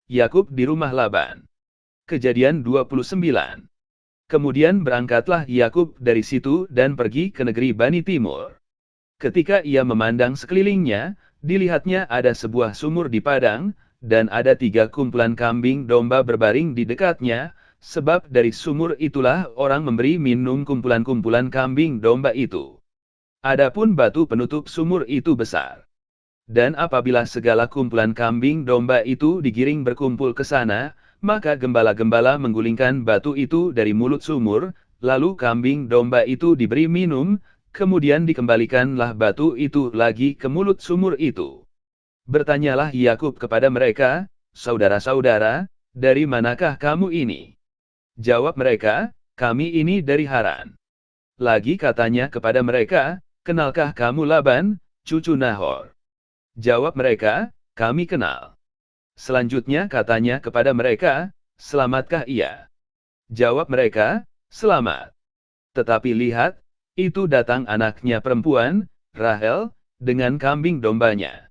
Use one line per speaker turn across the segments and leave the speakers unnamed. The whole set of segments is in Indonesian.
Yakub di rumah Laban. Kejadian 29. Kemudian berangkatlah Yakub dari situ dan pergi ke negeri Bani Timur. Ketika ia memandang sekelilingnya, dilihatnya ada sebuah sumur di padang, dan ada 3 kumpulan kambing domba berbaring di dekatnya, sebab dari sumur itulah orang memberi minum kumpulan-kumpulan kambing domba itu. Adapun batu penutup sumur itu besar. Dan apabila segala kumpulan kambing domba itu digiring berkumpul ke sana, maka gembala-gembala menggulingkan batu itu dari mulut sumur, lalu kambing domba itu diberi minum, kemudian dikembalikanlah batu itu lagi ke mulut sumur itu. Bertanyalah Yakub kepada mereka, "Saudara-saudara, dari manakah kamu ini?" Jawab mereka, "Kami ini dari Haran." Lagi katanya kepada mereka, "Kenalkah kamu Laban, cucu Nahor?" Jawab mereka, "Kami kenal." Selanjutnya katanya kepada mereka, "Selamatkah ia?" Jawab mereka, "Selamat." Tetapi lihat, itu datang anaknya perempuan, Rahel, dengan kambing dombanya.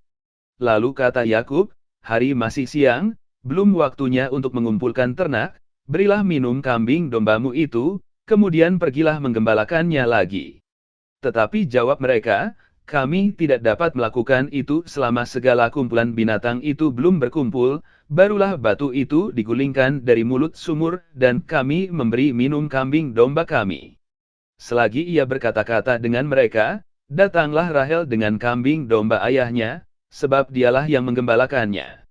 Lalu kata Yakub, "Hari masih siang, belum waktunya untuk mengumpulkan ternak, berilah minum kambing dombamu itu, kemudian pergilah menggembalakannya lagi." Tetapi jawab mereka, "Kami tidak dapat melakukan itu selama segala kumpulan binatang itu belum berkumpul, barulah batu itu digulingkan dari mulut sumur dan kami memberi minum kambing domba kami." Selagi ia berkata-kata dengan mereka, datanglah Rahel dengan kambing domba ayahnya, sebab dialah yang menggembalakannya.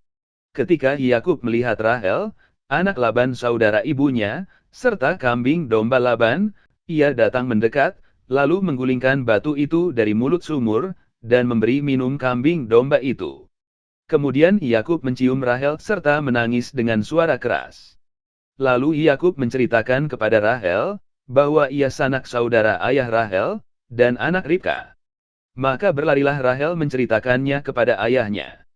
Ketika Yakub melihat Rahel, anak Laban saudara ibunya, serta kambing domba Laban, ia datang mendekat, lalu menggulingkan batu itu dari mulut sumur, dan memberi minum kambing domba itu. Kemudian Yakub mencium Rahel serta menangis dengan suara keras. Lalu Yakub menceritakan kepada Rahel, bahwa ia sanak saudara ayah Rahel, dan anak Ribka. Maka berlarilah Rahel menceritakannya kepada ayahnya.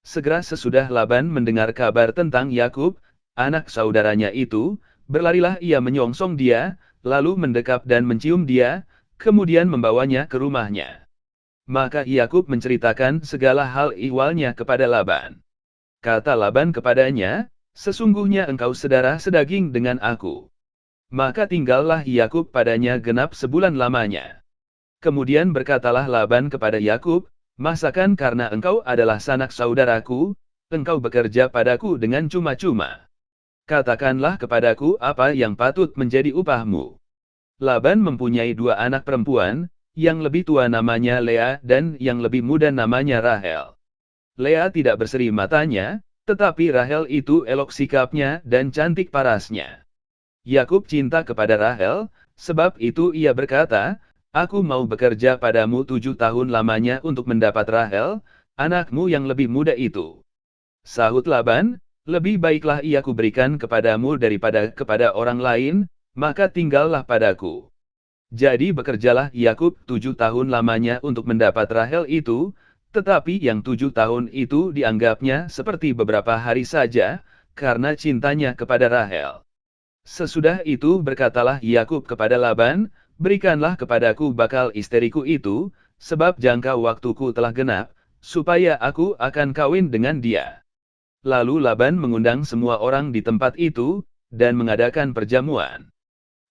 Segera sesudah Laban mendengar kabar tentang Yakub, anak saudaranya itu, berlarilah ia menyongsong dia, lalu mendekap dan mencium dia, kemudian membawanya ke rumahnya. Maka Yakub menceritakan segala hal ihwalnya kepada Laban. Kata Laban kepadanya, "Sesungguhnya engkau sedara sedaging dengan aku." Maka tinggallah Yakub padanya genap sebulan lamanya. Kemudian berkatalah Laban kepada Yakub, "Masakan karena engkau adalah sanak saudaraku, engkau bekerja padaku dengan cuma-cuma. Katakanlah kepadaku apa yang patut menjadi upahmu." Laban mempunyai 2 anak perempuan, yang lebih tua namanya Lea dan yang lebih muda namanya Rahel. Lea tidak berseri matanya, tetapi Rahel itu elok sikapnya dan cantik parasnya. Yakub cinta kepada Rahel, sebab itu ia berkata, "Aku mau bekerja padamu 7 tahun lamanya untuk mendapat Rahel, anakmu yang lebih muda itu." Sahut Laban, "Lebih baiklah ia kuberikan kepadamu daripada kepada orang lain, maka tinggallah padaku." Jadi bekerjalah Yakub 7 tahun lamanya untuk mendapat Rahel itu, tetapi yang 7 tahun itu dianggapnya seperti beberapa hari saja, karena cintanya kepada Rahel. Sesudah itu berkatalah Yakub kepada Laban, "Berikanlah kepadaku bakal istriku itu, sebab jangka waktuku telah genap, supaya aku akan kawin dengan dia." Lalu Laban mengundang semua orang di tempat itu, dan mengadakan perjamuan.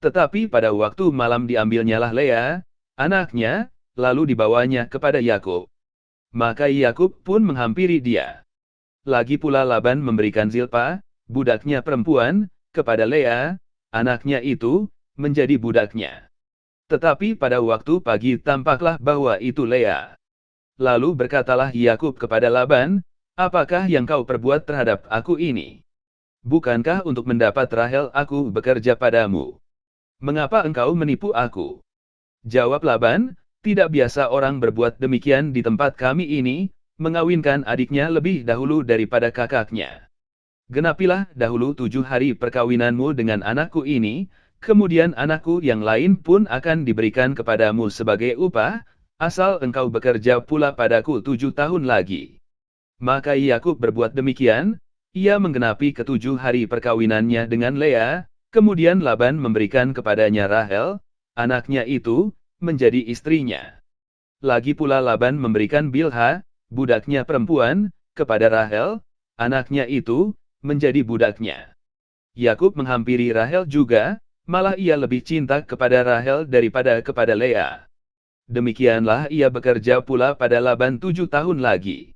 Tetapi pada waktu malam diambilnyalah Lea, anaknya, lalu dibawanya kepada Yakub. Maka Yakub pun menghampiri dia. Lagi pula Laban memberikan Zilpa, budaknya perempuan, kepada Lea, anaknya itu, menjadi budaknya. Tetapi pada waktu pagi tampaklah bahwa itu Lea. Lalu berkatalah Yakub kepada Laban, "Apakah yang kau perbuat terhadap aku ini? Bukankah untuk mendapat Rahel aku bekerja padamu? Mengapa engkau menipu aku?" Jawab Laban, "Tidak biasa orang berbuat demikian di tempat kami ini, mengawinkan adiknya lebih dahulu daripada kakaknya. Genapilah dahulu 7 hari perkawinanmu dengan anakku ini, kemudian anakku yang lain pun akan diberikan kepadamu sebagai upah, asal engkau bekerja pula padaku 7 tahun lagi." Maka Yakub berbuat demikian, ia menggenapi ke-7 hari perkawinannya dengan Lea, kemudian Laban memberikan kepadanya Rahel, anaknya itu, menjadi istrinya. Lagi pula Laban memberikan Bilha, budaknya perempuan, kepada Rahel, anaknya itu, menjadi budaknya. Yakub menghampiri Rahel juga, malah ia lebih cinta kepada Rahel daripada kepada Lea. Demikianlah ia bekerja pula pada Laban 7 tahun lagi.